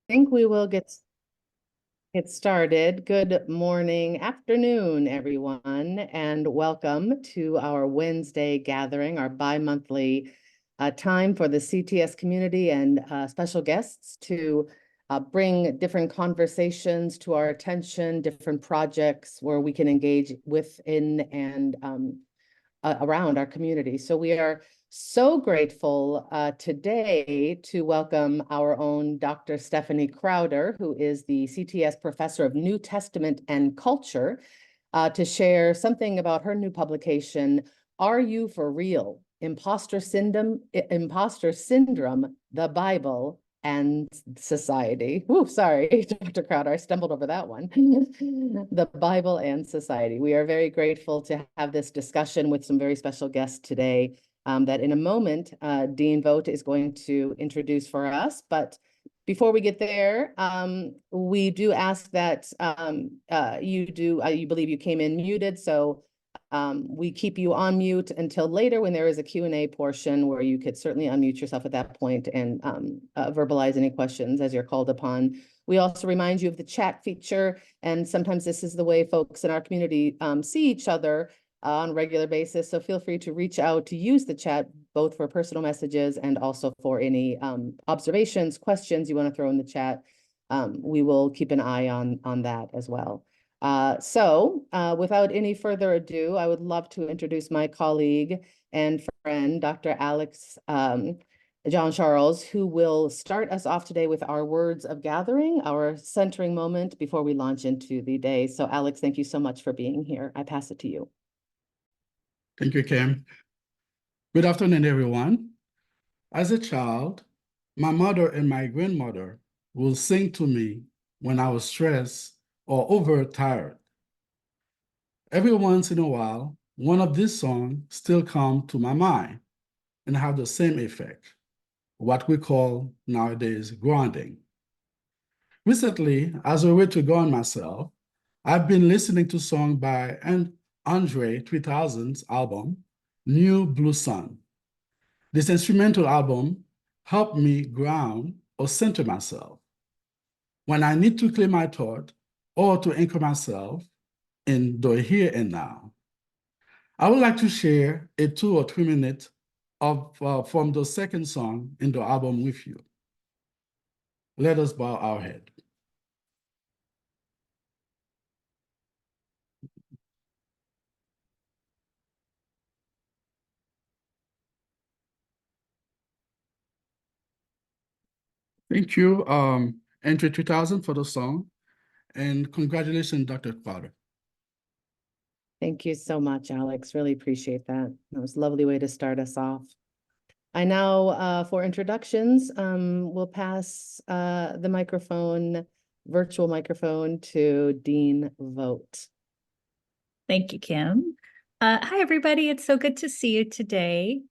think we will get started. Good morning, afternoon, everyone, and welcome to our Wednesday gathering, our bi-monthly time for the CTS community and special guests to bring different conversations to our attention, different projects where we can engage within and around our community. So we are so grateful today to welcome our own Dr. Stephanie Crowder, who is the CTS Professor of New Testament and Culture, to share something about her new publication, Are You for Real? Imposter Syndrome, the Bible and Society. Ooh, sorry, Dr. Crowder, I stumbled over that one. The Bible and Society. We are very grateful to have this discussion with some very special guests today that in a moment, Dean Vogt is going to introduce for us. But before we get there, we do ask that you believe you came in muted, so we keep you on mute until later when there is a Q&A portion where you could certainly unmute yourself at that point and verbalize any questions as you're called upon. We also remind you of the chat feature, and sometimes this is the way folks in our community see each other on a regular basis. So feel free to reach out to use the chat, both for personal messages and also for any observations, questions you want to throw in the chat. We will keep an eye on that as well. So without any further ado, I would love to introduce my colleague and friend, Dr. Alex John Charles, who will start us off today with our words of gathering, our centering moment before we launch into the day. So Alex, thank you so much for being here. I pass it to you. Thank you, Kim. Good afternoon, everyone. As a child, my mother and my grandmother will sing to me when I was stressed or overtired. Every once in a while, one of these songs still come to my mind and have the same effect, what we call nowadays grounding. Recently, as a way to ground myself, I've been listening to songs by Andre 3000's album, New Blue Sun. This instrumental album helped me ground or center myself when I need to clear my thought or to anchor myself in the here and now. I would like to share a 2 or 3 minutes from the second song in the album with you. Let us bow our head. Thank you, Entry 3000 for the song, and congratulations, Dr. Crowder. Thank you so much, Alex. Really appreciate that. That was a lovely way to start us off. I now, for introductions, will pass the microphone, virtual microphone, to Dean Vogt. Thank you, Kim. Hi, everybody. It's so good to see you today.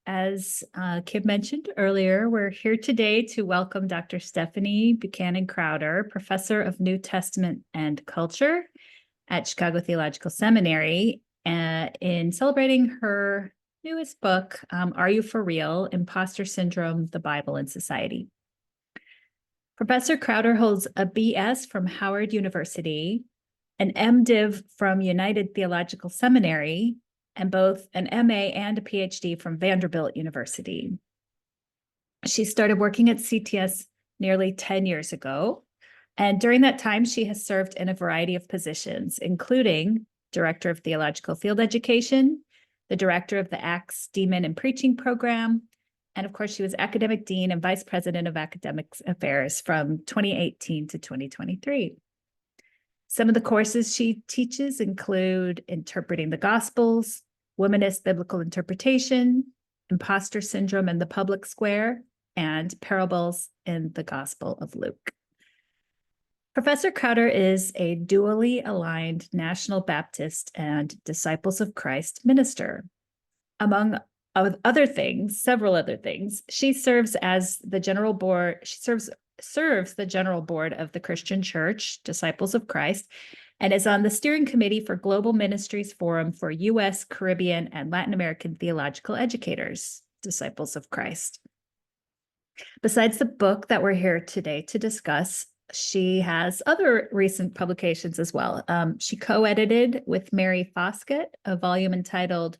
As Kim mentioned earlier, we're here today to welcome Dr. Stephanie Buckhanon Crowder, Professor of New Testament and Culture at Chicago Theological Seminary, in celebrating her newest book, Are You for Real? Imposter Syndrome, the Bible and Society. Professor Crowder holds a BS from Howard University, an MDiv from United Theological Seminary, and both an MA and a PhD from Vanderbilt University. She started working at CTS nearly 10 years ago, and during that time, she has served in a variety of positions, including Director of Theological Field Education, the Director of the Acts Demon and Preaching Program, and of course, she was Academic Dean and Vice President of Academic Affairs from 2018 to 2023. Some of the courses she teaches include Interpreting the Gospels, Womanist Biblical Interpretation, Imposter Syndrome in the Public Square, and Parables in the Gospel of Luke. Professor Crowder is a dually aligned National Baptist and Disciples of Christ minister. Among other things, several other things, she serves as the general board. She serves the general board of the Christian Church, Disciples of Christ, and is on the steering committee for Global Ministries Forum for U.S., Caribbean, and Latin American Theological Educators, Disciples of Christ. Besides the book that we're here today to discuss, she has other recent publications as well. She co-edited with Mary Foskett a volume entitled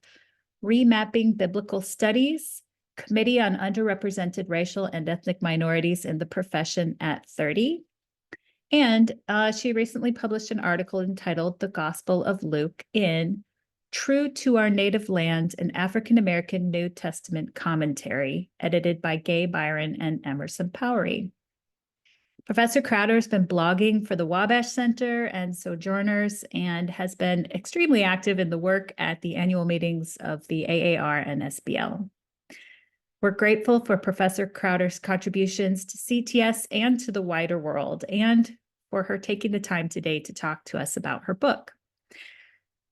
Remapping Biblical Studies, Committee on Underrepresented Racial and Ethnic Minorities in the Profession at 30. And she recently published an article entitled The Gospel of Luke in True to Our Native Land, an African-American New Testament Commentary, edited by Gay Byron and Emerson Powery. Professor Crowder has been blogging for the Wabash Center and Sojourners and has been extremely active in the work at the annual meetings of the AAR and SBL. We're grateful for Professor Crowder's contributions to CTS and to the wider world, and for her taking the time today to talk to us about her book.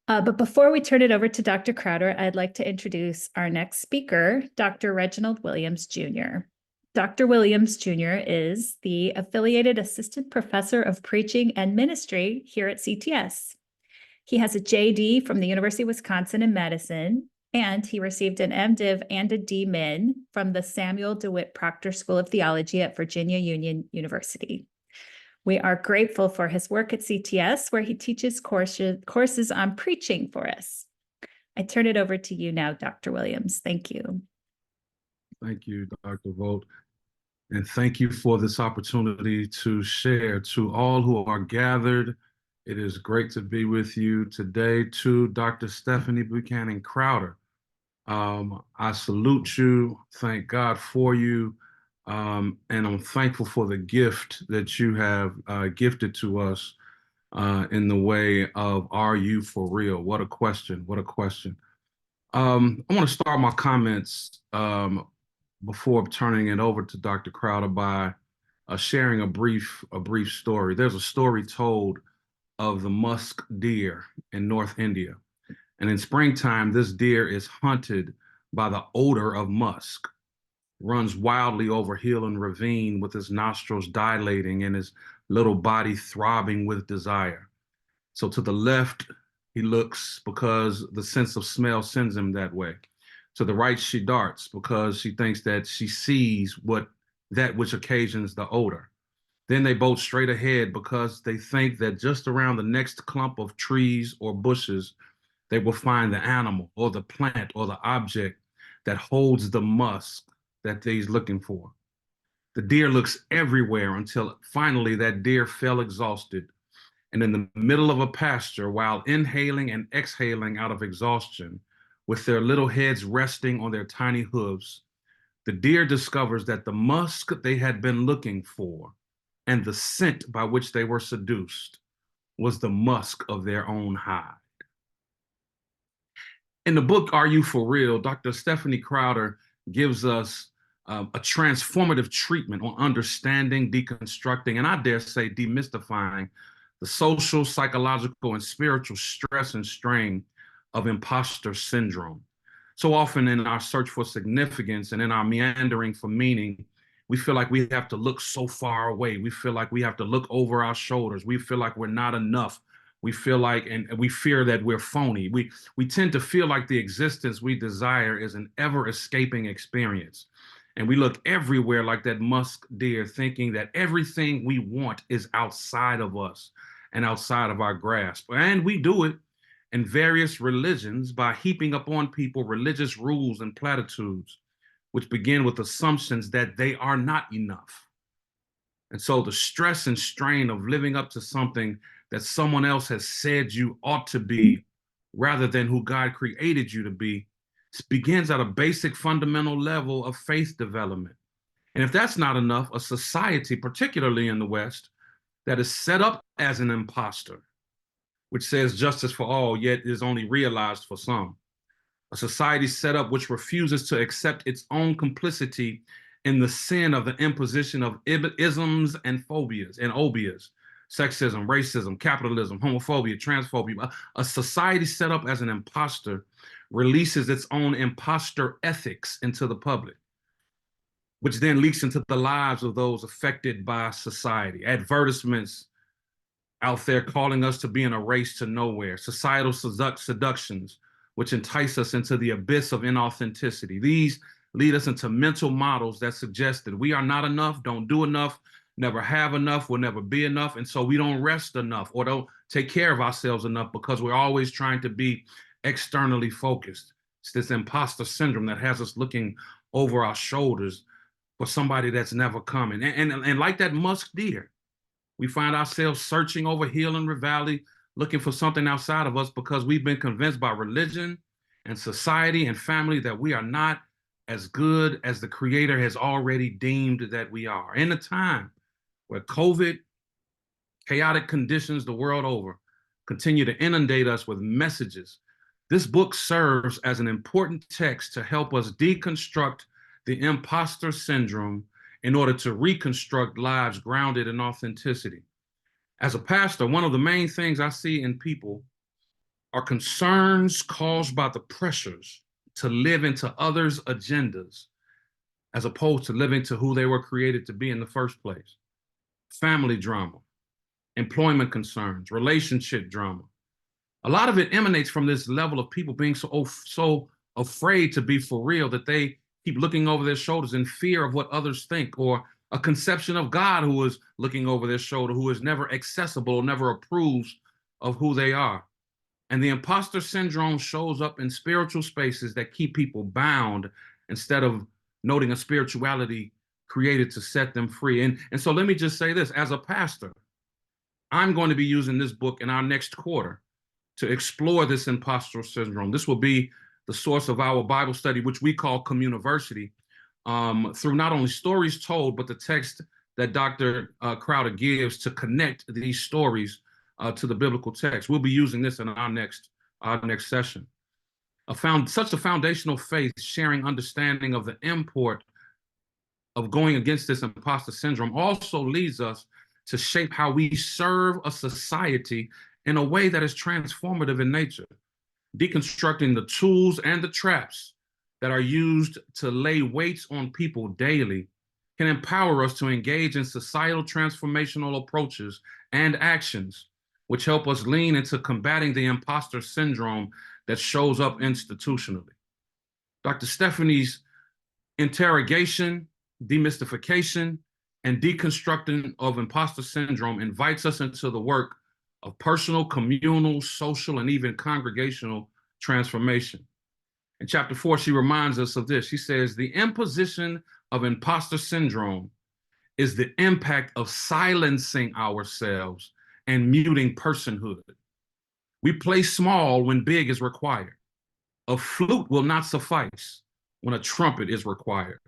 But before we turn it over to Dr. Crowder, I'd like to introduce our next speaker, Dr. Reginald Williams, Jr. Dr. Williams, Jr. is the affiliated assistant professor of preaching and ministry here at CTS. He has a JD from the University of Wisconsin in Madison, and he received an MDiv and a DMin from the Samuel DeWitt Proctor School of Theology at Virginia Union University. We are grateful for his work at CTS, where he teaches courses on preaching for us. I turn it over to you now, Dr. Williams. Thank you. Thank you, Dr. Vogt. And thank you for this opportunity to share to all who are gathered. It is great to be with you today. To Dr. Stephanie Buckhanon Crowder, I salute you. Thank God for you. And I'm thankful for the gift that you have gifted to us in the way of Are You For Real? What a question. What a question. I want to start my comments before turning it over to Dr. Crowder by sharing a brief story. There's a story told of the musk deer in North India. And in springtime, this deer is hunted by the odor of musk, runs wildly over hill and ravine with his nostrils dilating and his little body throbbing with desire. So to the left, he looks because the sense of smell sends him that way. To the right, she darts because she thinks that she sees that which occasions the odor. Then they bolt straight ahead because they think that just around the next clump of trees or bushes, they will find the animal or the plant or the object that holds the musk that he's looking for. The deer looks everywhere until finally that deer fell exhausted. And in the middle of a pasture, while inhaling and exhaling out of exhaustion, with their little heads resting on their tiny hooves, the deer discovers that the musk they had been looking for and the scent by which they were seduced was the musk of their own hide. In the book, Are You For Real? Dr. Stephanie Crowder gives us a transformative treatment on understanding, deconstructing, and I dare say demystifying the social, psychological, and spiritual stress and strain of imposter syndrome. So often in our search for significance and in our meandering for meaning, we feel like we have to look so far away. We feel like we have to look over our shoulders. We feel like we're not enough. We feel like, and we fear that we're phony. We tend to feel like the existence we desire is an ever-escaping experience. And we look everywhere like that musk deer, thinking that everything we want is outside of us and outside of our grasp. And we do it in various religions by heaping upon people religious rules and platitudes, which begin with assumptions that they are not enough. And so the stress and strain of living up to something that someone else has said you ought to be, rather than who God created you to be, begins at a basic fundamental level of faith development. And if that's not enough, a society, particularly in the West, that is set up as an imposter, which says justice for all, yet is only realized for some. A society set up which refuses to accept its own complicity in the sin of the imposition of isms and phobias and obias, sexism, racism, capitalism, homophobia, transphobia. A society set up as an imposter releases its own imposter ethics into the public, which then leaks into the lives of those affected by society. Advertisements out there calling us to be in a race to nowhere, societal seductions, which entice us into the abyss of inauthenticity. These lead us into mental models that suggest that we are not enough, don't do enough, never have enough, will never be enough. And so we don't rest enough or don't take care of ourselves enough because we're always trying to be externally focused. It's this imposter syndrome that has us looking over our shoulders for somebody that's never coming. And like that musk deer, we find ourselves searching over hill and valley, looking for something outside of us because we've been convinced by religion and society and family that we are not as good as the Creator has already deemed that we are. In a time where COVID, chaotic conditions the world over, continue to inundate us with messages, this book serves as an important text to help us deconstruct the imposter syndrome in order to reconstruct lives grounded in authenticity. As a pastor, one of the main things I see in people are concerns caused by the pressures to live into others' agendas as opposed to living to who they were created to be in the first place. Family drama, employment concerns, relationship drama. A lot of it emanates from this level of people being so afraid to be for real that they keep looking over their shoulders in fear of what others think, or a conception of God who is looking over their shoulder, who is never accessible, never approves of who they are. And the imposter syndrome shows up in spiritual spaces that keep people bound instead of noting a spirituality created to set them free. And so let me just say this, as a pastor, I'm going to be using this book in our next quarter to explore this imposter syndrome. This will be the source of our Bible study, which we call Communiversity, through not only stories told, but the text that Dr. Crowder gives to connect these stories to the biblical text. We'll be using this in our next session. Such a foundational faith, sharing understanding of the import of going against this imposter syndrome also leads us to shape how we serve a society in a way that is transformative in nature, deconstructing the tools and the traps that are used to lay weights on people daily can empower us to engage in societal transformational approaches and actions, which help us lean into combating the imposter syndrome that shows up institutionally. Dr. Stephanie's interrogation, demystification, and deconstructing of imposter syndrome invites us into the work of personal, communal, social, and even congregational transformation. In chapter 4, she reminds us of this. She says, the imposition of imposter syndrome is the impact of silencing ourselves and muting personhood. We play small when big is required. A flute will not suffice when a trumpet is required.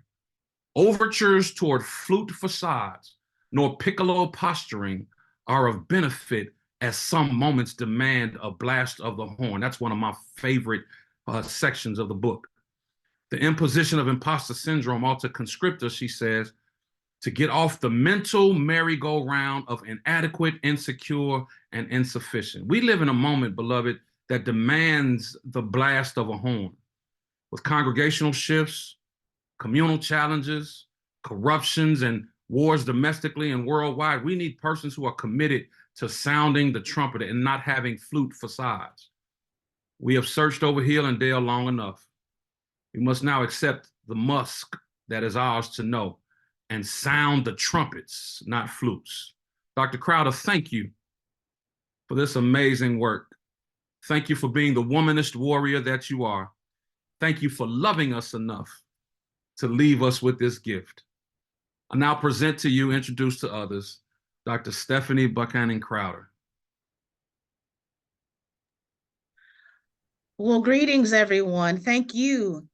Overtures toward flute facades nor piccolo posturing are of benefit as some moments demand a blast of the horn. That's one of my favorite sections of the book. The imposition of imposter syndrome ought to conscript us, she says, to get off the mental merry-go-round of inadequate, insecure, and insufficient. We live in a moment, beloved, that demands the blast of a horn. With congregational shifts, communal challenges, corruptions, and wars domestically and worldwide, we need persons who are committed to sounding the trumpet and not having flute facades. We have searched over hill and dale long enough. We must now accept the musk that is ours to know and sound the trumpets, not flutes. Dr. Crowder, thank you for this amazing work. Thank you for being the womanist warrior that you are. Thank you for loving us enough to leave us with this gift. I now present to you, introduce to others, Dr. Stephanie Buckhanon Crowder. Well, greetings, everyone. Thank you,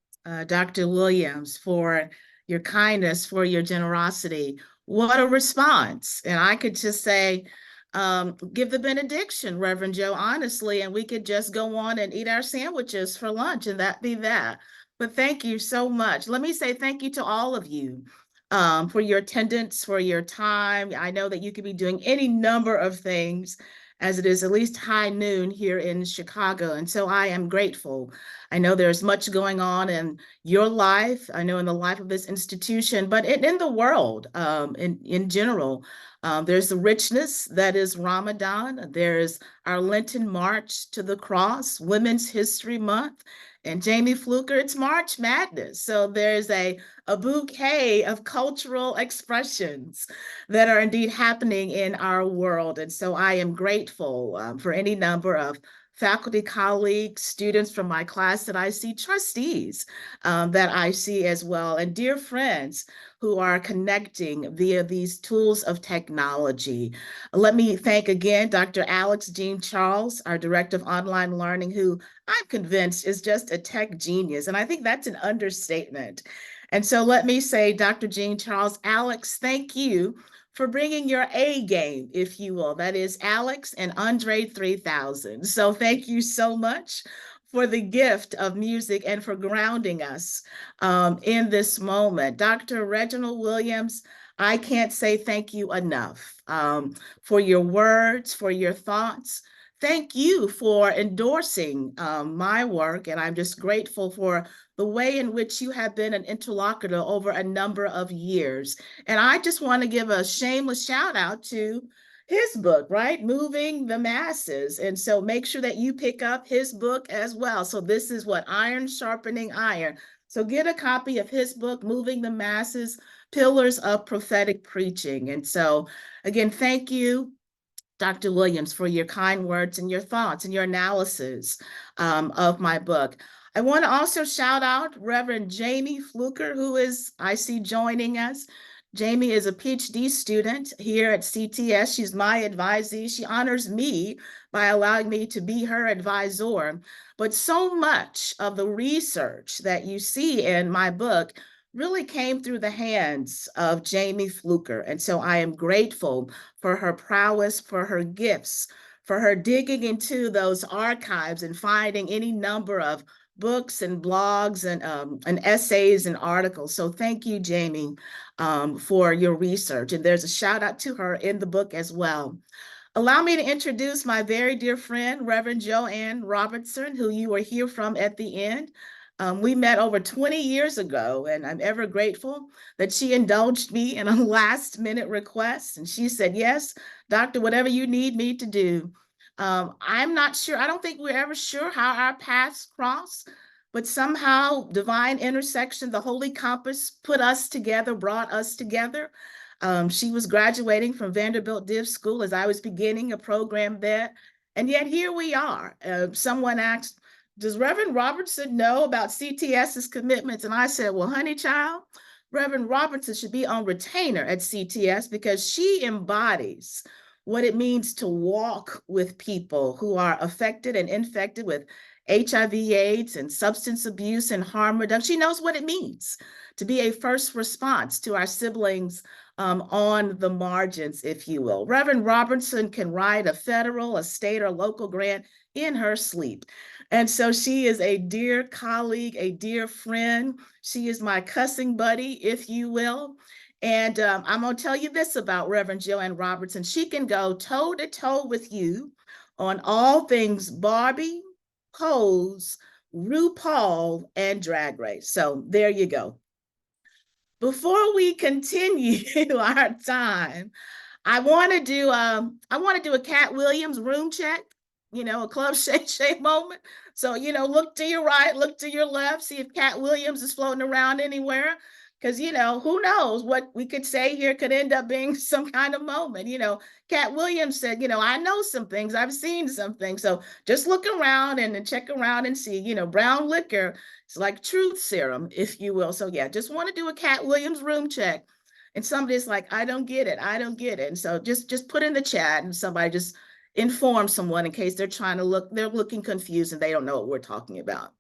Dr. Williams, for your kindness, for your generosity. What a response. And I could just say, give the benediction, Reverend Joe, honestly, and we could just go on and eat our sandwiches for lunch and that be that. But thank you so much. Let me say thank you to all of you for your attendance, for your time. I know that you could be doing any number of things as it is at least high noon here in Chicago. And so I am grateful. I know there's much going on in your life. I know in the life of this institution, but in the world in general. There's the richness that is Ramadan. There's our Lenten March to the Cross, Women's History Month, And Jamie Fluker, it's March Madness. So there's a bouquet of cultural expressions that are indeed happening in our world. And so I am grateful for any number of faculty colleagues, students from my class that I see, trustees that I see as well, and dear friends who are connecting via these tools of technology. Let me thank again Dr. Alex Jean Charles, our Director of Online Learning, who I'm convinced is just a tech genius. And I think that's an understatement. And so let me say, Dr. Jean Charles, Alex, thank you for bringing your A game, if you will. That is Alex and Andre 3000. So thank you so much for the gift of music and for grounding us in this moment. Dr. Reginald Williams, I can't say thank you enough for your words, for your thoughts. Thank you for endorsing my work, and I'm just grateful for the way in which you have been an interlocutor over a number of years. And I just want to give a shameless shout out to his book, right? Moving the Masses. And so make sure that you pick up his book as well. So this is what iron sharpening iron. So get a copy of his book, Moving the Masses, Pillars of Prophetic Preaching. And so again, thank you, Dr. Williams, for your kind words and your thoughts and your analysis of my book. I want to also shout out Reverend Jamie Fluker, who is, I see, joining us. Jamie is a PhD student here at CTS. She's my advisee. She honors me by allowing me to be her advisor. But so much of the research that you see in my book really came through the hands of Jamie Fluker. And so I am grateful for her prowess, for her gifts, for her digging into those archives and finding any number of books and blogs and essays and articles. So thank you, Jamie, for your research. And there's a shout out to her in the book as well. Allow me to introduce my very dear friend, Reverend Joanne Robertson, who you will hear from at the end. We met over 20 years ago, and I'm ever grateful that she indulged me in a last-minute request. And she said, yes, doctor, whatever you need me to do. I'm not sure. I don't think we're ever sure how our paths cross, but somehow divine intersection, the Holy Compass put us together, brought us together. She was graduating from Vanderbilt Div School as I was beginning a program there. And yet here we are. Someone asked, does Reverend Robertson know about CTS's commitments? And I said, well, honey child, Reverend Robertson should be on retainer at CTS because she embodies what it means to walk with people who are affected and infected with HIV, AIDS, and substance abuse and harm reduction. She knows what it means to be a first response to our siblings on the margins, if you will. Reverend Robertson can write a federal, a state, or local grant in her sleep. And so she is a dear colleague, a dear friend. She is my cussing buddy, if you will. And I'm going to tell you this about Reverend Joanne Robertson. She can go toe to toe with you on all things Barbie, Pose, RuPaul, and Drag Race. So there you go. Before we continue our time, I want to do a Cat Williams room check, a Club Shay Shay moment. So, look to your right, look to your left, see if Cat Williams is floating around anywhere. Because, who knows what we could say here could end up being some kind of moment. Cat Williams said, I know some things, I've seen some things. So just look around and check around and see, brown liquor is like truth serum, if you will. So yeah, just want to do a Cat Williams room check. And somebody's like, I don't get it. I don't get it. And so just put in the chat and somebody just inform someone in case they're looking confused and they don't know what we're talking about.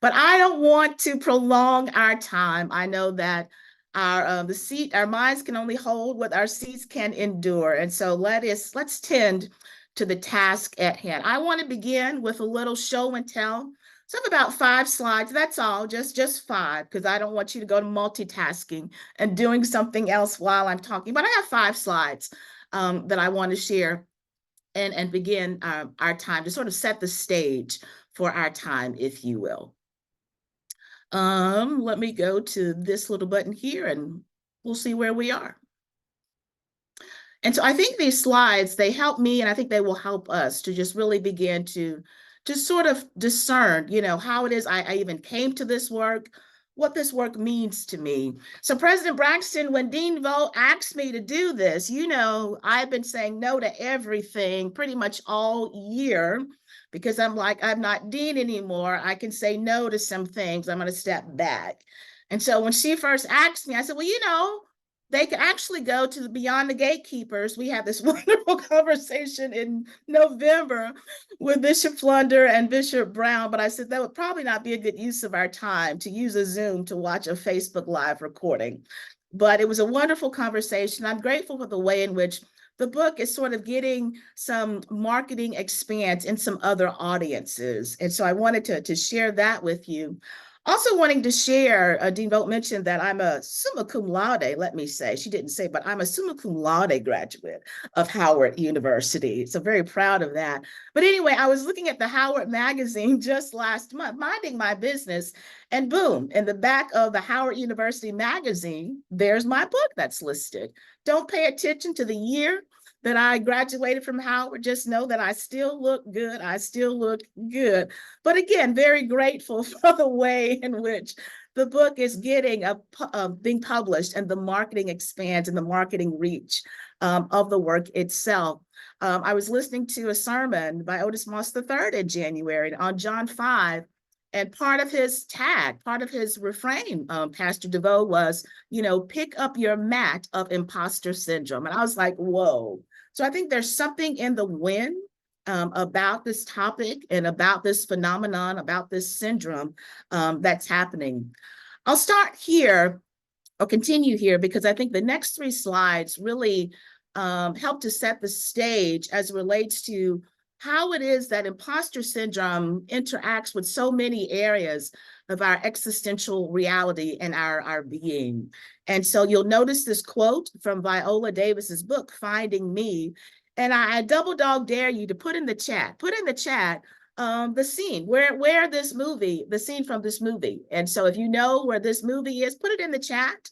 But I don't want to prolong our time. I know that our minds can only hold what our seats can endure. And so let's tend to the task at hand. I want to begin with a little show and tell. So I have about 5 slides. That's all, just 5, because I don't want you to go to multitasking and doing something else while I'm talking. But I have 5 slides that I want to share and begin our time to sort of set the stage for our time, if you will. Let me go to this little button here and we'll see where we are. And so I think these slides, they help me and I think they will help us to just really begin to to sort of discern, how it is I even came to this work, what this work means to me. So President Braxton, when Dean Vogt asked me to do this, I've been saying no to everything pretty much all year, because I'm like, I'm not dean anymore. I can say no to some things. I'm going to step back. And so when she first asked me, I said, well, they could actually go to the Beyond the Gatekeepers. We had this wonderful conversation in November with Bishop Flunder and Bishop Brown, but I said that would probably not be a good use of our time to use a Zoom to watch a Facebook Live recording. But it was a wonderful conversation. I'm grateful for the way in which the book is sort of getting some marketing expanse in some other audiences. And so I wanted to share that with you. Also wanting to share, Dean Vogt mentioned that I'm a summa cum laude, let me say. She didn't say, but I'm a summa cum laude graduate of Howard University. So very proud of that. But anyway, I was looking at the Howard magazine just last month, minding my business, and boom, in the back of the Howard University magazine, there's my book that's listed. Don't pay attention to the year that I graduated from Howard. Just know that I still look good. I still look good. But again, very grateful for the way in which the book is getting being published, and the marketing expands and the marketing reach of the work itself. I was listening to a sermon by Otis Moss III in January on John 5. And part of his tag, part of his refrain, Pastor DeVoe, was, pick up your mat of imposter syndrome. And I was like, whoa. So I think there's something in the wind about this topic and about this phenomenon, about this syndrome that's happening. I'll start here or continue here, because I think the next 3 slides really help to set the stage as it relates to how it is that imposter syndrome interacts with so many areas of our existential reality and our being. And so you'll notice this quote from Viola Davis's book, Finding Me. And I double dog dare you to put in the chat the scene where this movie, the scene from this movie. And so if you know where this movie is, put it in the chat.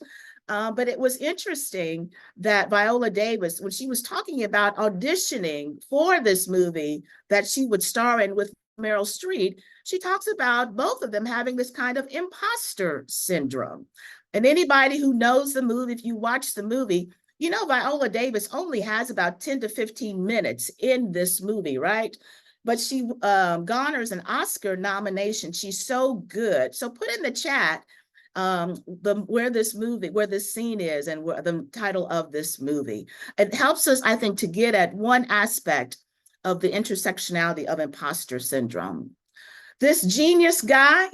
But it was interesting that Viola Davis, when she was talking about auditioning for this movie that she would star in with Meryl Streep, she talks about both of them having this kind of imposter syndrome. And anybody who knows the movie, if you watch the movie, Viola Davis only has about 10 to 15 minutes in this movie, right? But she garners an Oscar nomination. She's so good. So put in the chat where this scene is, and where the title of this movie. It helps us, I think, to get at one aspect of the intersectionality of imposter syndrome. This genius guy,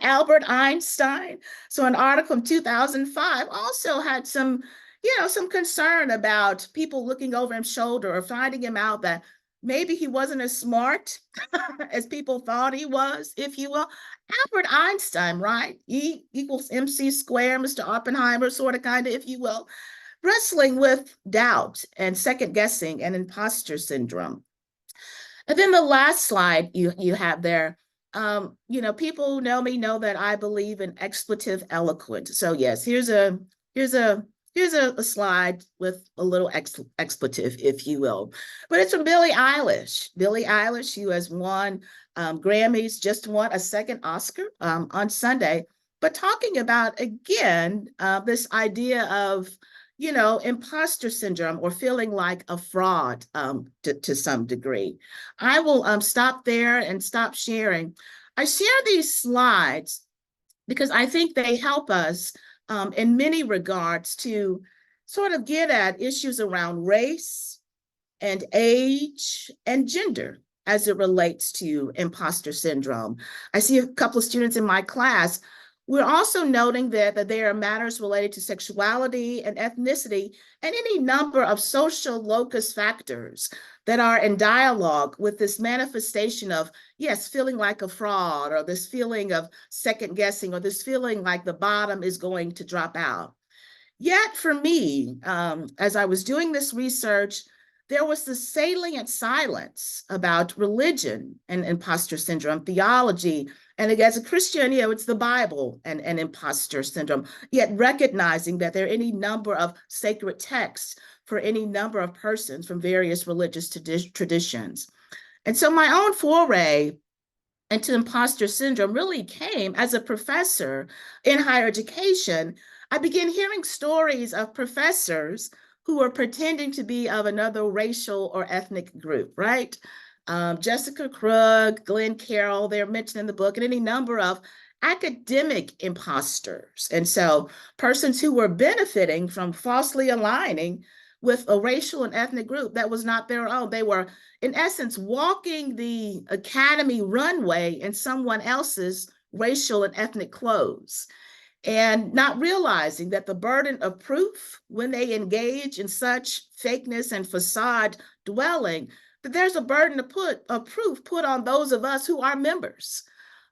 Albert Einstein, so an article in 2005 also had some concern about people looking over his shoulder or finding him out that maybe he wasn't as smart as people thought he was, if you will. Albert Einstein, right? E equals MC squared, Mr. Oppenheimer, sort of, kind of, if you will, wrestling with doubt and second guessing and imposter syndrome. And then the last slide you have there, people who know me know that I believe in expletive eloquence. So yes, here's a slide with a little expletive, if you will. But it's from Billie Eilish. Billie Eilish, who has won Grammys, just won a second Oscar on Sunday, but talking about, again, this idea of, imposter syndrome, or feeling like a fraud to some degree. I will stop there and stop sharing. I share these slides because I think they help us in many regards to sort of get at issues around race and age and gender as it relates to imposter syndrome. I see a couple of students in my class. We're also noting that there are matters related to sexuality and ethnicity and any number of social locus factors that are in dialogue with this manifestation of, yes, feeling like a fraud, or this feeling of second guessing, or this feeling like the bottom is going to drop out. Yet for me, as I was doing this research, there was this salient silence about religion and imposter syndrome, theology. And as a Christian, it's the Bible and imposter syndrome, yet recognizing that there are any number of sacred texts for any number of persons from various religious traditions. And so my own foray and to imposter syndrome really came as a professor in higher education. I began hearing stories of professors who were pretending to be of another racial or ethnic group, right? Jessica Krug, Glenn Carroll, they're mentioned in the book, and any number of academic imposters. And so persons who were benefiting from falsely aligning with a racial and ethnic group that was not their own. They were, in essence, walking the academy runway in someone else's racial and ethnic clothes, and not realizing that the burden of proof when they engage in such fakeness and facade dwelling, that there's a burden of proof put on those of us who are members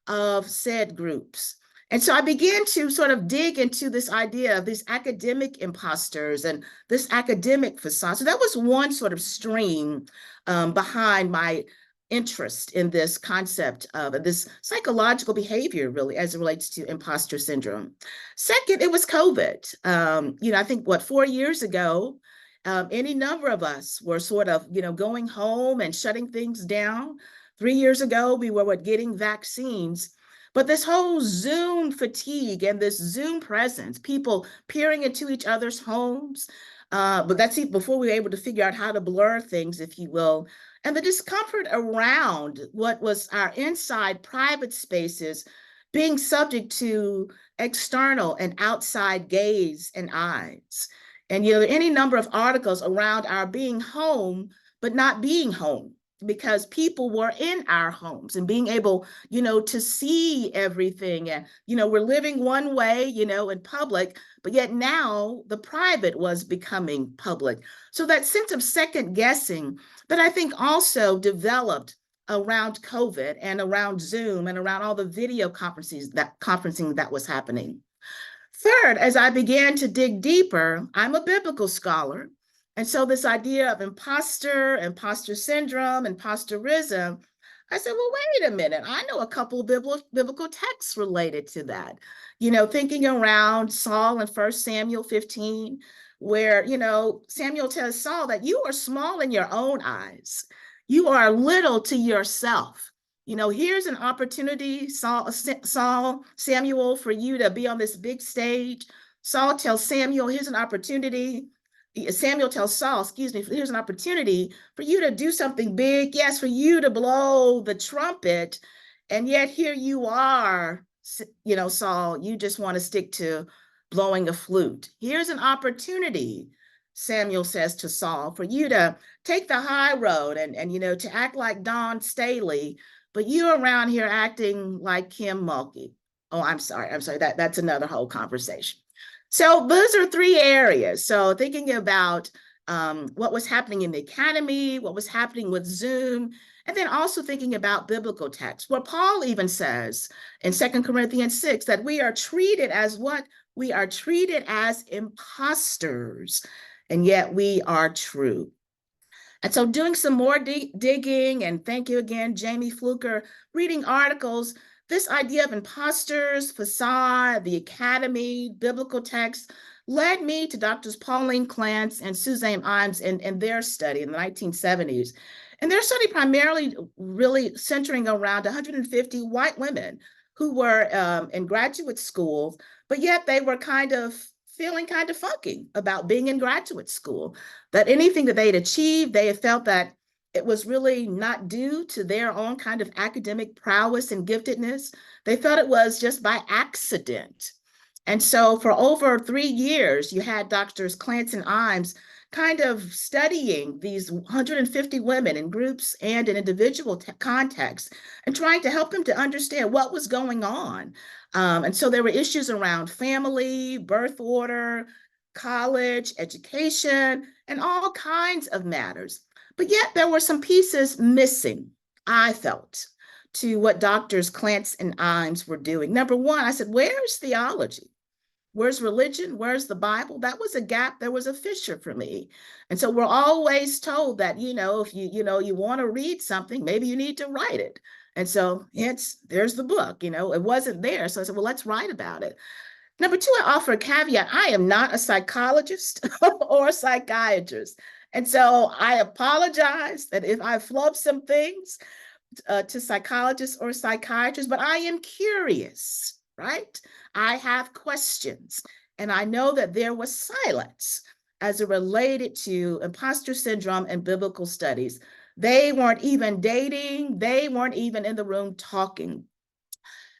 of said groups. And so I began to sort of dig into this idea of these academic imposters and this academic facade. So that was one sort of stream behind my interest in this concept of this psychological behavior, really, as it relates to imposter syndrome. Second, it was COVID. I think 4 years ago, any number of us were sort of, going home and shutting things down. 3 years ago, we were getting vaccines. But this whole Zoom fatigue and this Zoom presence, people peering into each other's homes, but that's even before we were able to figure out how to blur things, if you will, and the discomfort around what was our inside private spaces being subject to external and outside gaze and eyes. And any number of articles around our being home, but not being home, because people were in our homes and being able, to see everything. And, we're living one way, in public, but yet now the private was becoming public. So that sense of second guessing that I think also developed around COVID and around Zoom and around all the video conferencing that was happening. Third, as I began to dig deeper, I'm a biblical scholar. And so this idea of imposter syndrome, imposterism, I said, well, wait a minute. I know a couple of biblical texts related to that. Thinking around Saul in 1 Samuel 15, where, Samuel tells Saul that you are small in your own eyes. You are little to yourself. Here's an opportunity, Samuel, for you to be on this big stage. Saul tells Samuel, here's an opportunity. Samuel tells Saul, here's an opportunity for you to do something big. Yes, for you to blow the trumpet. And yet here you are, Saul, you just want to stick to blowing a flute. Here's an opportunity, Samuel says to Saul, for you to take the high road and to act like Don Staley, but you're around here acting like Kim Mulkey. Oh, I'm sorry. That's another whole conversation. So those are 3 areas. So thinking about what was happening in the academy, what was happening with Zoom, and then also thinking about biblical texts, where Paul even says in 2 Corinthians 6 that we are treated as what? We are treated as imposters, and yet we are true. And so doing some more digging, and thank you again, Jamie Fluker, reading articles, this idea of imposters, facade, the academy, biblical texts, led me to Drs. Pauline Clance and Suzanne Imes in their study in the 1970s. And their study primarily really centering around 150 white women who were in graduate school, but yet they were feeling kind of funky about being in graduate school, that anything that they'd achieved, they had felt that it was really not due to their own kind of academic prowess and giftedness. They felt it was just by accident. And so for over 3 years, you had Drs. Clance and Imes kind of studying these 150 women in groups and in individual contexts and trying to help them to understand what was going on. And so there were issues around family, birth order, college, education, and all kinds of matters. But yet there were some pieces missing, I felt, to what Drs. Clance and Imes were doing. Number one, I said, where's theology? Where's religion? Where's the Bible? That was a gap. There was a fissure for me. And so we're always told that, if you want to read something, maybe you need to write it. And so there's the book, it wasn't there. So I said, well, let's write about it. Number two, I offer a caveat. I am not a psychologist or a psychiatrist. And so I apologize that if I flubbed some things, to psychologists or psychiatrists, but I am curious, right? I have questions, and I know that there was silence as it related to imposter syndrome and biblical studies. They weren't even dating. They weren't even in the room talking.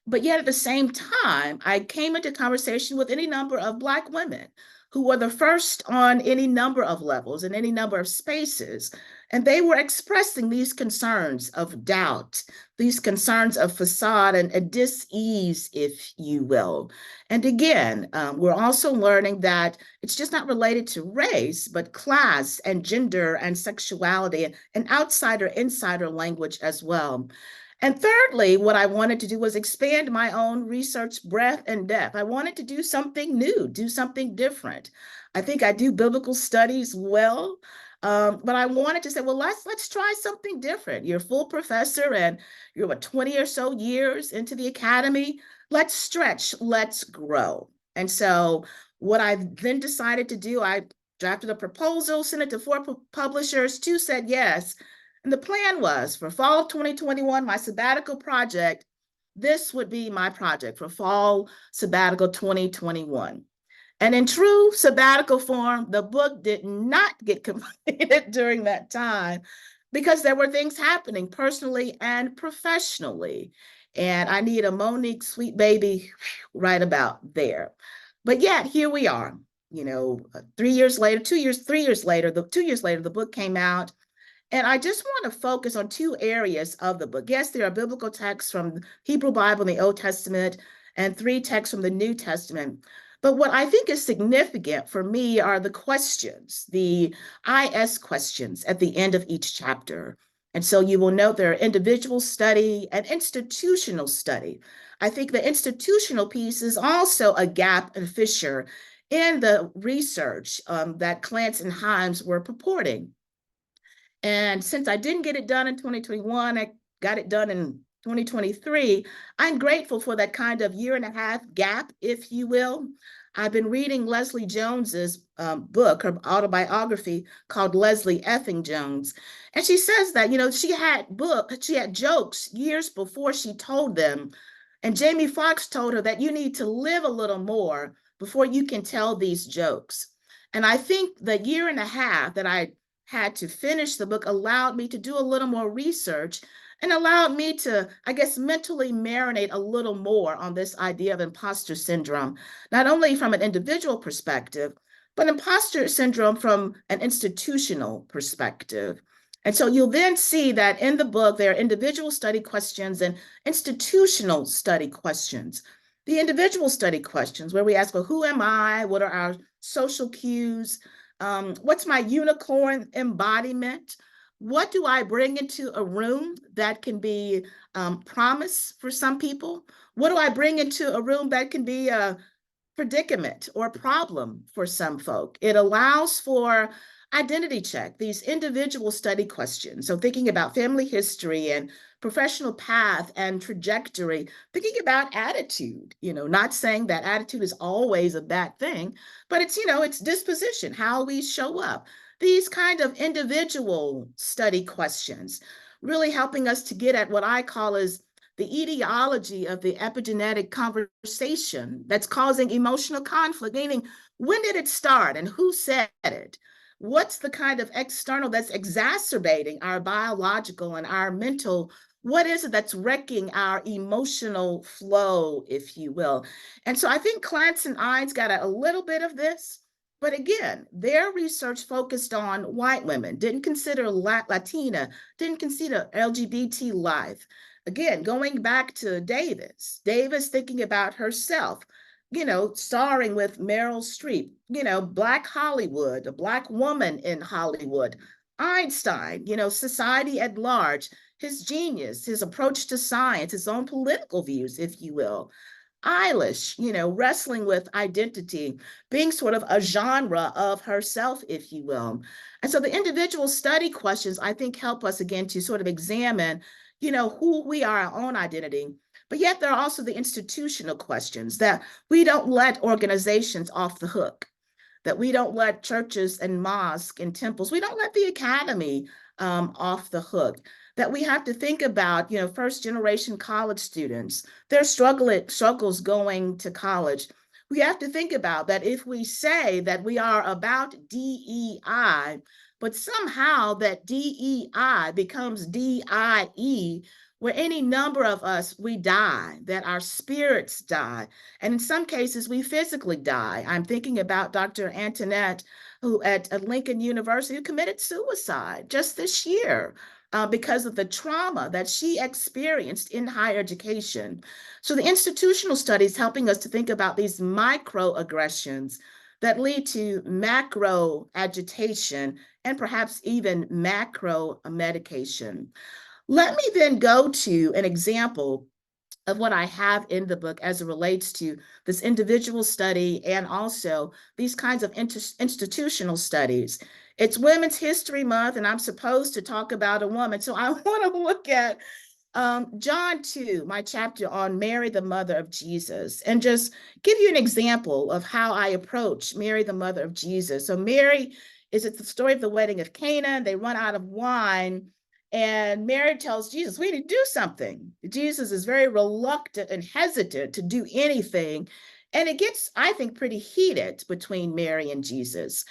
But yet at the same time, I came into conversation with any number of Black women who were the first on any number of levels in any number of spaces. And they were expressing these concerns of doubt, these concerns of facade and dis-ease, if you will. And again, we're also learning that it's just not related to race, but class and gender and sexuality and outsider-insider language as well. And thirdly, what I wanted to do was expand my own research breadth and depth. I wanted to do something new, do something different. I think I do biblical studies well, but I wanted to say, well, let's try something different. You're a full professor and you're 20 or so years into the academy. Let's stretch, let's grow. And so what I then decided to do, I drafted a proposal, sent it to 4 publishers, 2 said yes. And the plan was for fall of 2021, my sabbatical project, this would be my project for fall sabbatical 2021. And in true sabbatical form, the book did not get completed during that time because there were things happening personally and professionally. And I need a Monique sweet baby right about there. But yet here we are, 3 years later, 2 years, 3 years later, 2 years later, the book came out. And I just want to focus on 2 areas of the book. Yes, there are biblical texts from the Hebrew Bible and the Old Testament, and 3 texts from the New Testament. But what I think is significant for me are the questions, the IS questions at the end of each chapter. And so you will note there are individual study and institutional study. I think the institutional piece is also a gap and fissure in the research that Clance and Himes were purporting. And since I didn't get it done in 2021, I got it done in 2023. I'm grateful for that kind of 1.5-year gap, if you will. I've been reading Leslie Jones's book, her autobiography called Leslie Effing Jones. And she says that, she had jokes years before she told them. And Jamie Foxx told her that you need to live a little more before you can tell these jokes. And I think the 1.5 years that I had to finish the book allowed me to do a little more research and allowed me to, I guess, mentally marinate a little more on this idea of imposter syndrome, not only from an individual perspective, but imposter syndrome from an institutional perspective. And so you'll then see that in the book, there are individual study questions and institutional study questions. The individual study questions where we ask, well, who am I? What are our social cues? What's my unicorn embodiment? What do I bring into a room that can be promise for some people? What do I bring into a room that can be a predicament or problem for some folk? It allows for identity check, these individual study questions. So thinking about family history and professional path and trajectory, thinking about attitude, not saying that attitude is always a bad thing, but it's disposition, how we show up. These kind of individual study questions, really helping us to get at what I call is the etiology of the epigenetic conversation that's causing emotional conflict, meaning when did it start and who said it? What's the kind of external that's exacerbating our biological and our mental? What is it that's wrecking our emotional flow, if you will? And so I think Clance and Ines got a little bit of this, but again, their research focused on white women, didn't consider Latina, didn't consider LGBT life. Again, going back to Davis thinking about herself, starring with Meryl Streep, Black Hollywood, a Black woman in Hollywood, Einstein, society at large, his genius, his approach to science, his own political views, if you will. Eilish, wrestling with identity, being sort of a genre of herself, if you will. And so the individual study questions, I think, help us again to sort of examine, who we are, our own identity. But yet there are also the institutional questions that we don't let organizations off the hook, that we don't let churches and mosques and temples, we don't let the academy off the hook, that we have to think about, first generation college students, their struggles going to college. We have to think about that if we say that we are about DEI, but somehow that DEI becomes DIE, where any number of us, we die, that our spirits die. And in some cases, we physically die. I'm thinking about Dr. Antoinette, who at Lincoln University committed suicide just this year because of the trauma that she experienced in higher education. So the institutional studies helping us to think about these microaggressions that lead to macro agitation and perhaps even macro medication. Let me then go to an example of what I have in the book as it relates to this individual study and also these kinds of institutional studies. It's Women's History Month, and I'm supposed to talk about a woman. So I want to look at John 2, my chapter on Mary, the mother of Jesus, and just give you an example of how I approach Mary, the mother of Jesus. So Mary is at the story of the wedding of Cana. They run out of wine. And Mary tells Jesus, we need to do something. Jesus is very reluctant and hesitant to do anything. And it gets, I think, pretty heated between Mary and Jesus.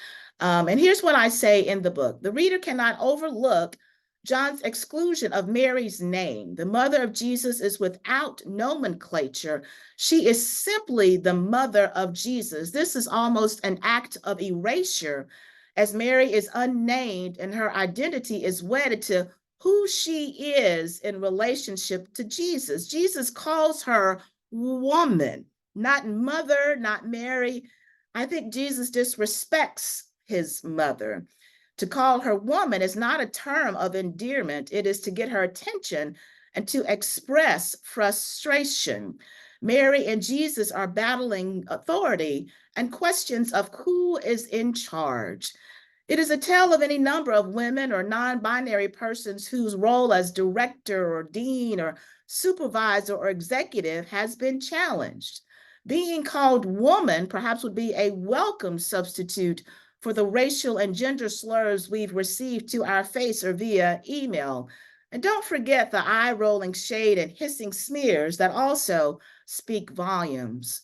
And here's what I say in the book. The reader cannot overlook John's exclusion of Mary's name. The mother of Jesus is without nomenclature. She is simply the mother of Jesus. This is almost an act of erasure, as Mary is unnamed and her identity is wedded to who she is in relationship to Jesus. Jesus calls her woman, not mother, not Mary. I think Jesus disrespects his mother. To call her woman is not a term of endearment. It is to get her attention and to express frustration. Mary and Jesus are battling authority and questions of who is in charge. It is a tale of any number of women or non-binary persons whose role as director or dean or supervisor or executive has been challenged. Being called woman perhaps would be a welcome substitute for the racial and gender slurs we've received to our face or via email. And don't forget the eye-rolling shade and hissing smears that also speak volumes.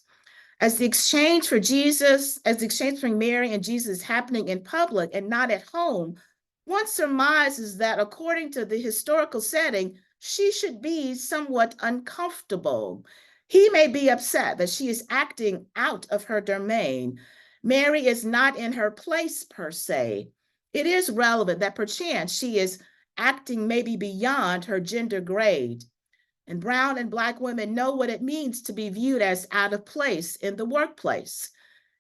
As the exchange between Mary and Jesus is happening in public and not at home, one surmises that according to the historical setting, she should be somewhat uncomfortable. He may be upset that she is acting out of her domain. Mary is not in her place per se. It is relevant that perchance she is acting maybe beyond her gender grade. And brown and Black women know what it means to be viewed as out of place in the workplace.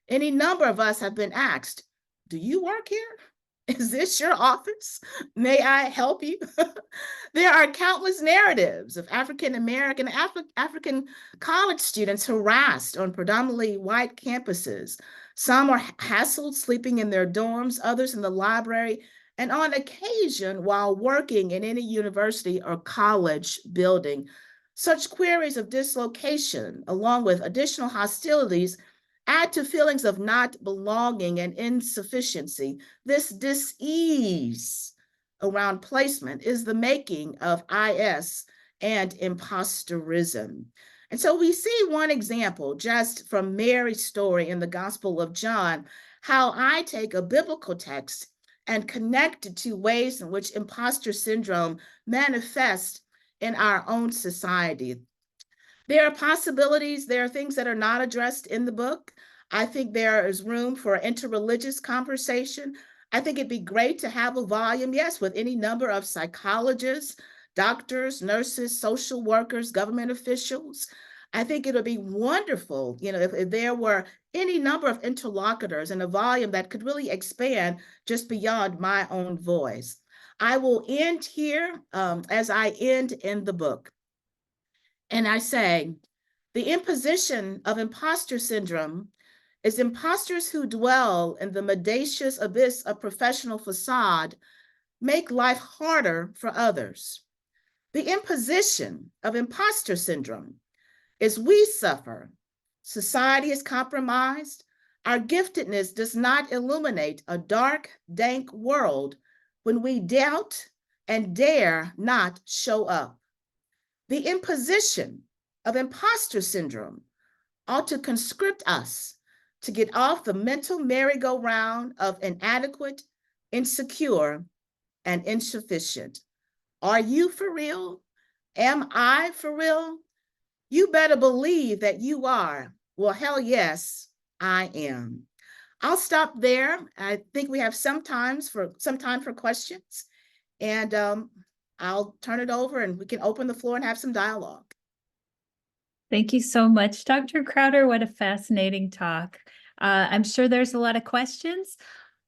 Any number of us have been asked, do you work here? Is this your office? May I help you? There are countless narratives of African-American, African college students harassed on predominantly white campuses. Some are hassled sleeping in their dorms, others in the library, and on occasion while working in any university or college building. Such queries of dislocation, along with additional hostilities, add to feelings of not belonging and insufficiency. This dis-ease around placement is the making of IS and imposterism. And so we see one example just from Mary's story in the Gospel of John, how I take a biblical text and connect it to ways in which imposter syndrome manifests in our own society. There are possibilities, there are things that are not addressed in the book. I think there is room for interreligious conversation. I think it'd be great to have a volume, yes, with any number of psychologists, doctors, nurses, social workers, government officials. I think it would be wonderful, if there were any number of interlocutors in a volume that could really expand just beyond my own voice. I will end here as I end in the book. And I say, the imposition of imposter syndrome is imposters who dwell in the mendacious abyss of professional facade make life harder for others. The imposition of imposter syndrome is we suffer, society is compromised, our giftedness does not illuminate a dark, dank world when we doubt, and dare not show up. The imposition of imposter syndrome ought to conscript us to get off the mental merry-go-round of inadequate, insecure, and insufficient. Are you for real? Am I for real? You better believe that you are. Well, hell yes, I am. I'll stop there. I think we have some time for questions, and I'll turn it over and we can open the floor and have some dialogue. Thank you so much, Dr. Crowder. What a fascinating talk. I'm sure there's a lot of questions.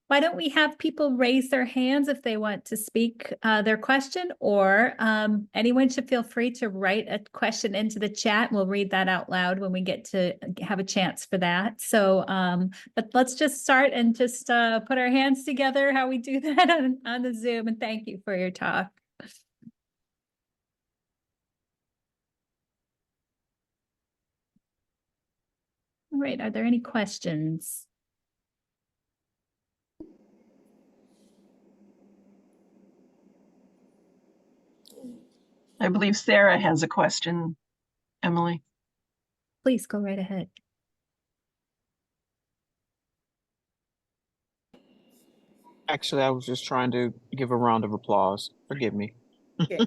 Why don't we have people raise their hands if they want to speak their question, or anyone should feel free to write a question into the chat. We'll read that out loud when we get to have a chance for that. So, but let's just start and just put our hands together, how we do that on the Zoom. And thank you for your talk. All right, are there any questions? I believe Sarah has a question, Emily. Please go right ahead. Actually, I was just trying to give a round of applause. Forgive me. Okay.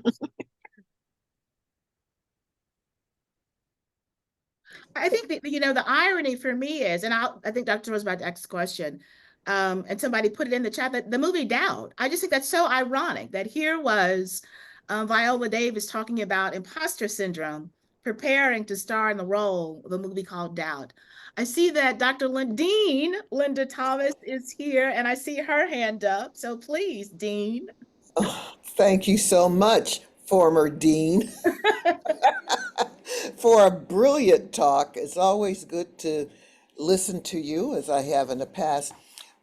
I think that, the irony for me is, and I think Dr. was about to ask a question, and somebody put it in the chat, that the movie Doubt. I just think that's so ironic that here was Viola Davis talking about imposter syndrome, preparing to star in the role of a movie called Doubt. I see that Dr. Dean Linda Thomas is here, and I see her hand up. So please, Dean. Oh, thank you so much, former Dean, for a brilliant talk. It's always good to listen to you, as I have in the past.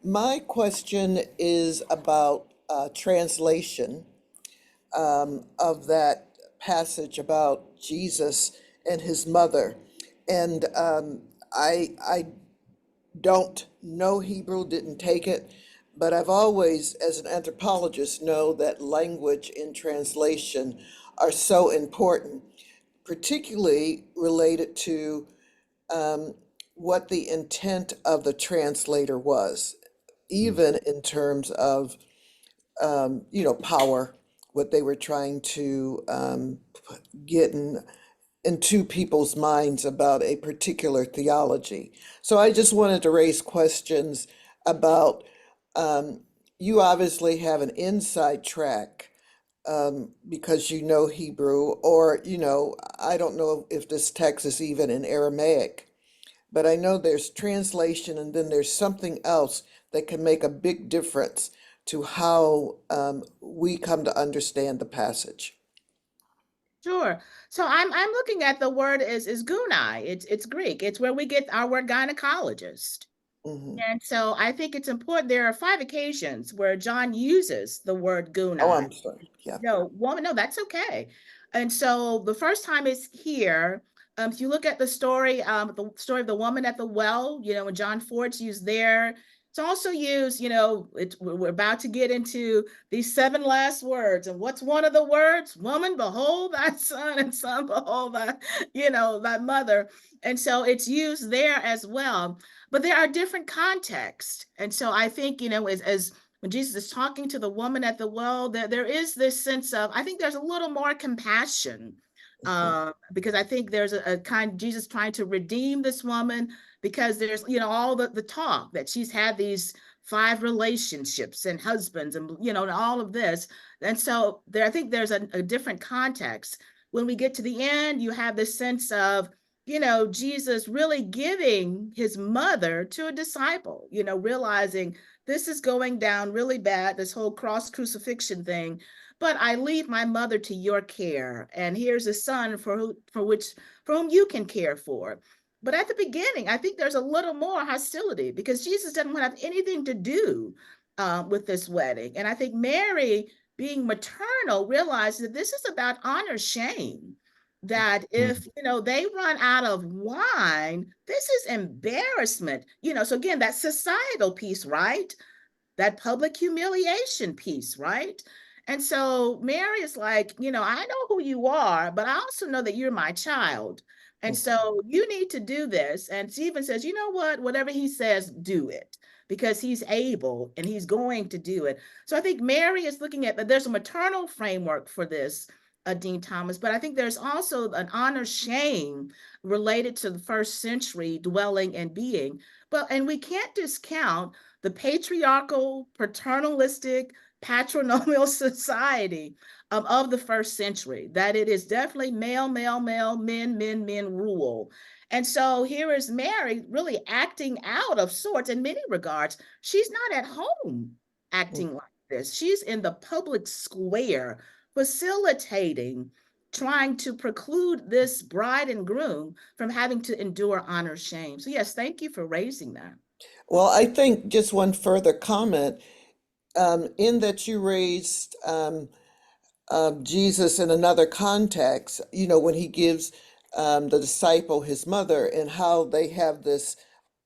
My question is about translation of that passage about Jesus and his mother. And I don't know Hebrew, didn't take it, but I've always, as an anthropologist, know that language and translation are so important, particularly related to what the intent of the translator was, even in terms of, power, what they were trying to get into people's minds about a particular theology. So I just wanted to raise questions about, you obviously have an inside track because you know Hebrew, or, I don't know if this text is even in Aramaic, but I know there's translation and then there's something else that can make a big difference to how we come to understand the passage. Sure. So I'm looking at the word is gunai. It's Greek. It's where we get our word gynecologist. Mm-hmm. And so I think it's important. There are 5 occasions where John uses the word gunai. Oh, I'm sorry. Yeah. No, woman, no, that's okay. And so the first time is here. If you look at the story of the woman at the well, when John 4, it's used there. It's also used, we're about to get into these 7 last words. And what's one of the words? Woman, behold thy son, and son, behold thy, thy mother. And so it's used there as well. But there are different contexts. And so I think, as when Jesus is talking to the woman at the well, there is this sense of, I think there's a little more compassion, because I think there's a kind of Jesus trying to redeem this woman, because there's, all the talk that she's had these 5 relationships and husbands and, and all of this. And so I think there's a different context. When we get to the end, you have this sense of, Jesus really giving his mother to a disciple, realizing this is going down really bad, this whole cross crucifixion thing, but I leave my mother to your care. And here's a son for whom you can care for. But at the beginning, I think there's a little more hostility, because Jesus doesn't want to have anything to do with this wedding. And I think Mary, being maternal, realizes that this is about honor shame. That if they run out of wine, this is embarrassment. So again, that societal piece, right? That public humiliation piece, right? And so Mary is like, I know who you are, but I also know that you're my child. And so you need to do this. And she even says, you know what, whatever he says, do it, because he's able and he's going to do it. So I think Mary is looking at that. There's a maternal framework for this, Dean Thomas, but I think there's also an honor shame related to the first century dwelling and being. And we can't discount the patriarchal, paternalistic, patrilineal society of the first century, that it is definitely male, male, male, men, men, men rule. And so here is Mary really acting out of sorts in many regards. She's not at home acting like this. She's in the public square facilitating, trying to preclude this bride and groom from having to endure honor shame. So yes, thank you for raising that. Well, I think just one further comment, in that you raised Jesus in another context, when he gives the disciple his mother, and how they have this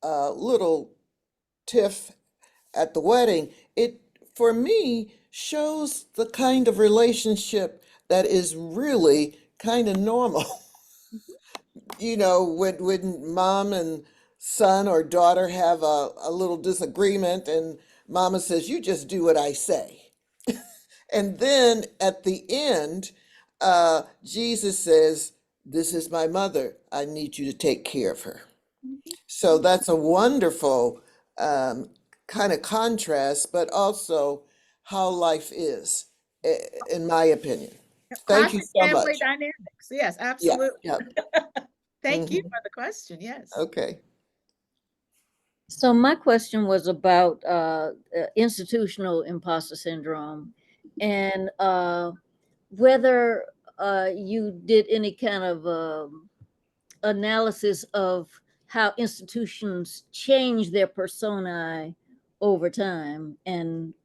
little tiff at the wedding. It, for me, shows the kind of relationship that is really kind of normal. When mom and son or daughter have a little disagreement, and mama says, you just do what I say. And then at the end, Jesus says, this is my mother. I need you to take care of her. So that's a wonderful kind of contrast, but also how life is, in my opinion. Thank you Classic so family much. dynamics. Yes, absolutely. Yeah. Thank you for the question. Yes. Okay. So my question was about institutional imposter syndrome, and whether you did any kind of analysis of how institutions change their personae over time,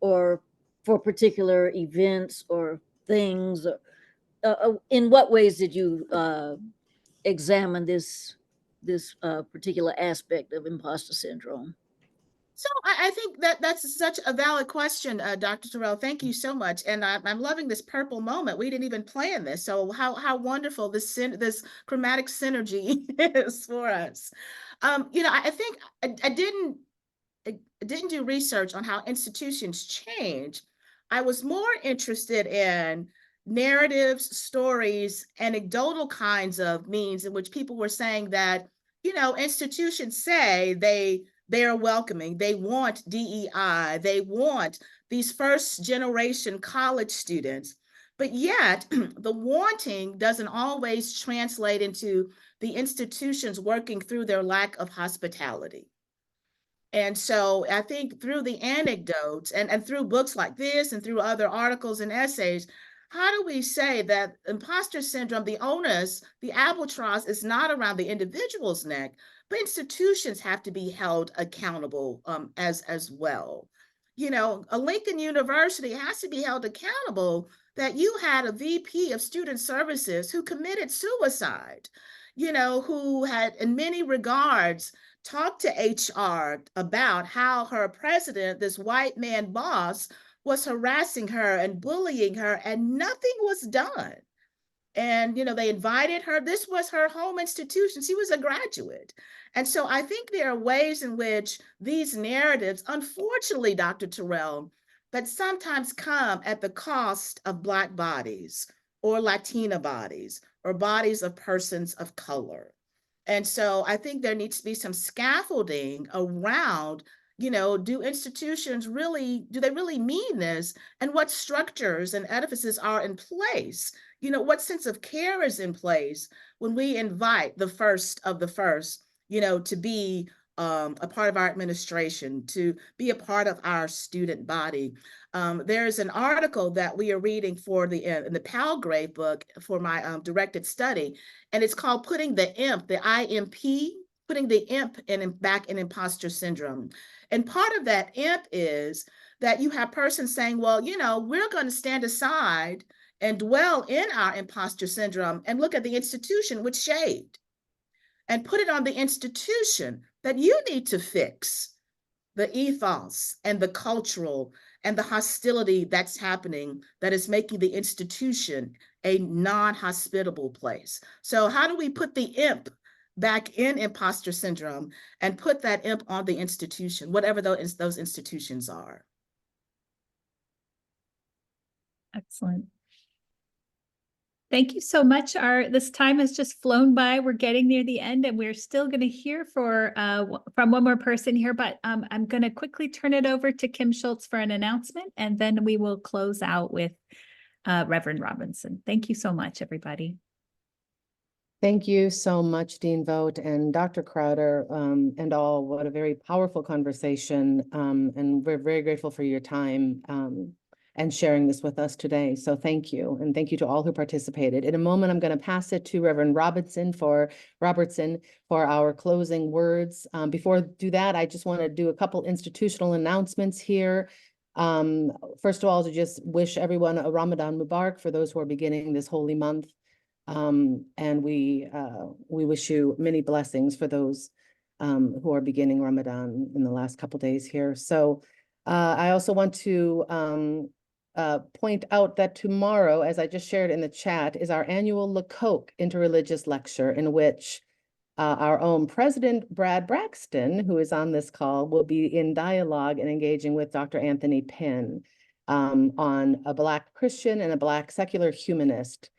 or for particular events or things. In what ways did you examine this particular aspect of imposter syndrome? So I think that's such a valid question, Dr. Terrell. Thank you so much. And I'm loving this purple moment. We didn't even plan this. So how wonderful this chromatic synergy is for us. I think I didn't do research on how institutions change. I was more interested in narratives, stories, anecdotal kinds of means in which people were saying that, institutions say they are welcoming, they want DEI, they want these first generation college students, but yet the wanting doesn't always translate into the institutions working through their lack of hospitality. And so I think through the anecdotes and through books like this and through other articles and essays, how do we say that imposter syndrome, the onus, the albatross is not around the individual's neck, but institutions have to be held accountable as well. A Lincoln University has to be held accountable that you had a VP of student services who committed suicide, who had in many regards talked to HR about how her president, this white man boss, was harassing her and bullying her, and nothing was done. And, they invited her. This was her home institution. She was a graduate. And so I think there are ways in which these narratives, unfortunately, Dr. Terrell, that sometimes come at the cost of Black bodies or Latina bodies or bodies of persons of color. And so I think there needs to be some scaffolding around, do institutions really mean this? And what structures and edifices are in place? What sense of care is in place when we invite the first of the first, to be a part of our administration, to be a part of our student body. There's an article that we are reading for in the Palgrave book for my directed study, and it's called Putting the Imp, the IMP, Putting the Imp back in Imposter Syndrome. And part of that imp is that you have persons saying, well, we're going to stand aside and dwell in our imposter syndrome and look at the institution with shade and put it on the institution that you need to fix the ethos and the cultural and the hostility that's happening that is making the institution a non-hospitable place. So how do we put the imp back in imposter syndrome and put that imp on the institution, whatever those institutions are? Excellent. Thank you so much. This time has just flown by. We're getting near the end, and we're still going to hear from one more person here, but I'm going to quickly turn it over to Kim Schultz for an announcement, and then we will close out with Reverend Robinson. Thank you so much, everybody. Thank you so much, Dean Vogt and Dr. Crowder, and all. What a very powerful conversation, and we're very grateful for your time and sharing this with us today. So thank you, and thank you to all who participated. In a moment, I'm going to pass it to Reverend Robertson for our closing words. Before I do that, I just want to do a couple institutional announcements here. First of all, to just wish everyone a Ramadan Mubarak for those who are beginning this holy month. And we wish you many blessings for those who are beginning Ramadan in the last couple days here. So I also want to point out that tomorrow, as I just shared in the chat, is our annual LaCoke Interreligious Lecture, in which our own President Brad Braxton, who is on this call, will be in dialogue and engaging with Dr. Anthony Pinn on a Black Christian and a Black secular humanist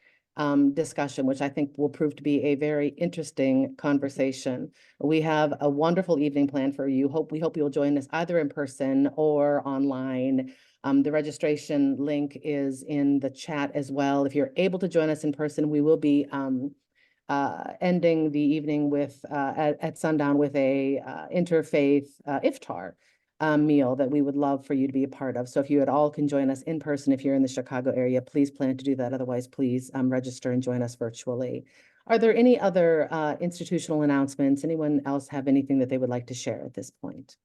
discussion, which I think will prove to be a very interesting conversation. We have a wonderful evening planned for you. We hope you'll join us either in person or online. The registration link is in the chat as well. If you're able to join us in person, we will be ending the evening with at sundown with a interfaith iftar meal that we would love for you to be a part of. So if you at all can join us in person, if you're in the Chicago area, please plan to do that. Otherwise, please register and join us virtually. Are there any other institutional announcements? Anyone else have anything that they would like to share at this point?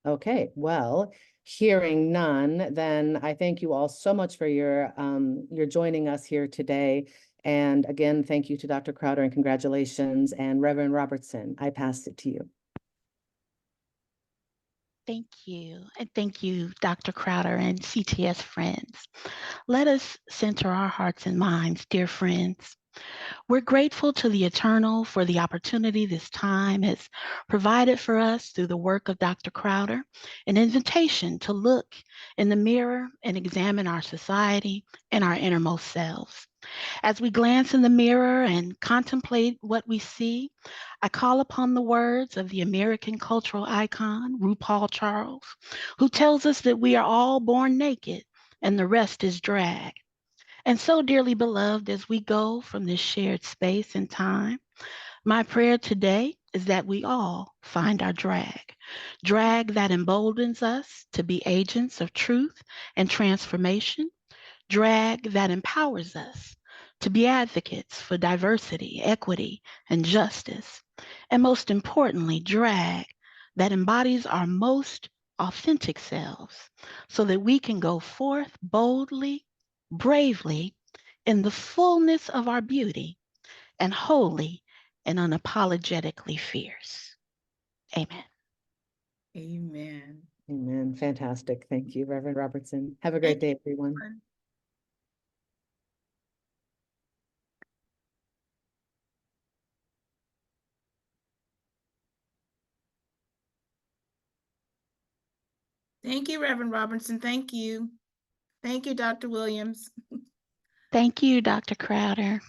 Okay, well, hearing none, then I thank you all so much for your joining us here today. And again, thank you to Dr. Crowder and congratulations. And Reverend Robertson, I pass it to you. Thank you. And thank you, Dr. Crowder and CTS friends. Let us center our hearts and minds, dear friends. We're grateful to the Eternal for the opportunity this time has provided for us through the work of Dr. Crowder, an invitation to look in the mirror and examine our society and our innermost selves. As we glance in the mirror and contemplate what we see, I call upon the words of the American cultural icon, RuPaul Charles, who tells us that we are all born naked and the rest is drag. And so, dearly beloved, as we go from this shared space and time, my prayer today is that we all find our drag that emboldens us to be agents of truth and transformation, drag that empowers us to be advocates for diversity, equity, and justice, and most importantly, drag that embodies our most authentic selves so that we can go forth boldly, bravely, in the fullness of our beauty, and wholly and unapologetically fierce. Amen. Amen. Amen. Fantastic. Thank you, Reverend Robertson. Have a great day, everyone. Thank you, Reverend Robinson. Thank you. Thank you, Dr. Williams. Thank you, Dr. Crowder.